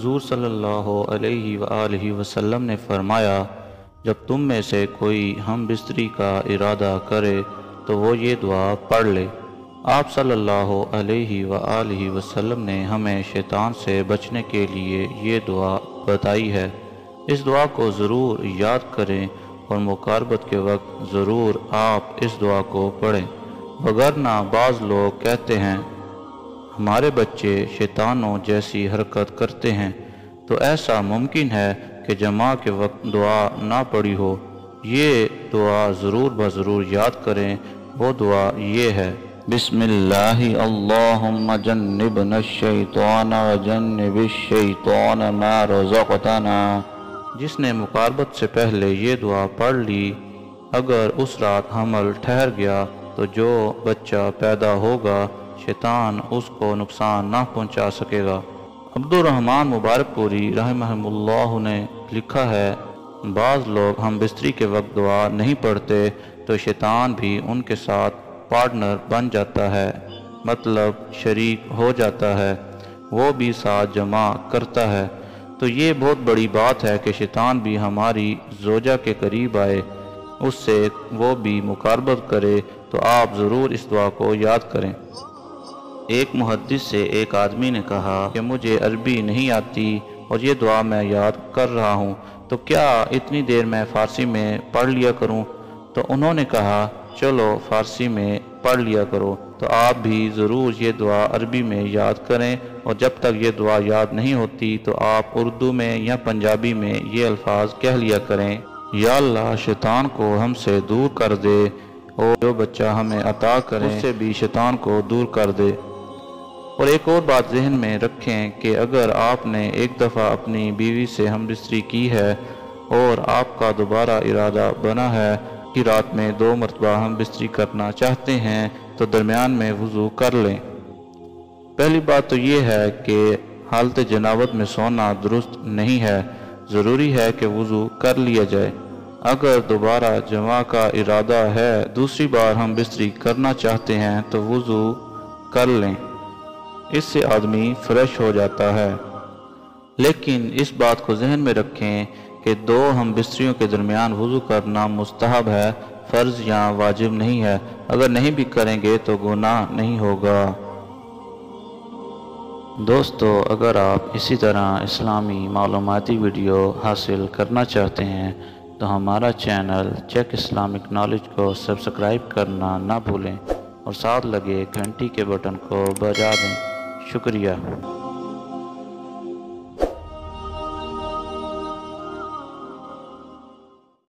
حضور صلی اللہ علیہ وآلہ وسلم نے فرمایا، جب تم میں سے کوئی ہم بستری کا ارادہ کرے تو وہ یہ دعا پڑھ لے۔ آپ صلی اللہ علیہ وآلہ وسلم نے ہمیں شیطان سے بچنے کے لیے یہ دعا بتائی ہے۔ اس دعا کو ضرور یاد کریں اور مقاربت کے وقت ضرور آپ اس دعا کو پڑھیں، وگرنہ بعض لوگ کہتے ہیں ہمارے بچے شیطانوں جیسی حرکت کرتے ہیں، تو ایسا ممکن ہے کہ جماع کے وقت دعا نہ پڑھی ہو۔ یہ دعا ضرور بضرور یاد کریں۔ وہ دعا یہ ہے، بسم اللہ اللہم جنبنا الشیطان وجنب الشیطان ما رزقتنا۔ جس نے مقاربت سے پہلے یہ دعا پڑھ لی، اگر اس رات حمل ٹھہر گیا تو جو بچہ پیدا ہوگا شیطان اس کو نقصان نہ پہنچا سکے گا۔ عبد الرحمن مبارک پوری رحمہ اللہ نے لکھا ہے، بعض لوگ ہم بستری کے وقت دعا نہیں پڑھتے تو شیطان بھی ان کے ساتھ پارٹنر بن جاتا ہے، مطلب شریک ہو جاتا ہے، وہ بھی ساتھ جمع کرتا ہے۔ تو یہ بہت بڑی بات ہے کہ شیطان بھی ہماری زوجہ کے قریب آئے، اس سے وہ بھی مقاربت کرے، تو آپ ضرور اس دعا کو یاد کریں۔ ایک محدث سے ایک آدمی نے کہا کہ مجھے عربی نہیں آتی اور یہ دعا میں یاد کر رہا ہوں، تو کیا اتنی دیر میں فارسی میں پڑھ لیا کروں؟ تو انہوں نے کہا چلو فارسی میں پڑھ لیا کرو۔ تو آپ بھی ضرور یہ دعا عربی میں یاد کریں، اور جب تک یہ دعا یاد نہیں ہوتی تو آپ اردو میں یا پنجابی میں یہ الفاظ کہہ لیا کریں، یا اللہ شیطان کو ہم سے دور کر دے، اور جو بچہ ہمیں عطا کرے اس سے بھی شیطان کو دور کر دے۔ اور ایک اور بات ذہن میں رکھیں کہ اگر آپ نے ایک دفعہ اپنی بیوی سے ہم بستری کی ہے اور آپ کا دوبارہ ارادہ بنا ہے کہ رات میں 2 مرتبہ ہم بستری کرنا چاہتے ہیں، تو درمیان میں وضو کر لیں۔ پہلی بات تو یہ ہے کہ حالت جنابت میں سونا درست نہیں ہے، ضروری ہے کہ وضو کر لیا جائے۔ اگر دوبارہ جماع کا ارادہ ہے، دوسری بار ہم بستری کرنا چاہتے ہیں، تو وضو کر لیں، اس سے آدمی فریش ہو جاتا ہے۔ لیکن اس بات کو ذہن میں رکھیں کہ 2 ہم بستریوں کے درمیان وضو کرنا مستحب ہے، فرض یا واجب نہیں ہے۔ اگر نہیں بھی کریں گے تو گناہ نہیں ہوگا۔ دوستو، اگر آپ اسی طرح اسلامی معلوماتی ویڈیو حاصل کرنا چاہتے ہیں تو ہمارا چینل چیک اسلامک نالج کو سبسکرائب کرنا نہ بھولیں، اور ساتھ لگے گھنٹی کے بٹن کو بجا دیں۔ شکریہ۔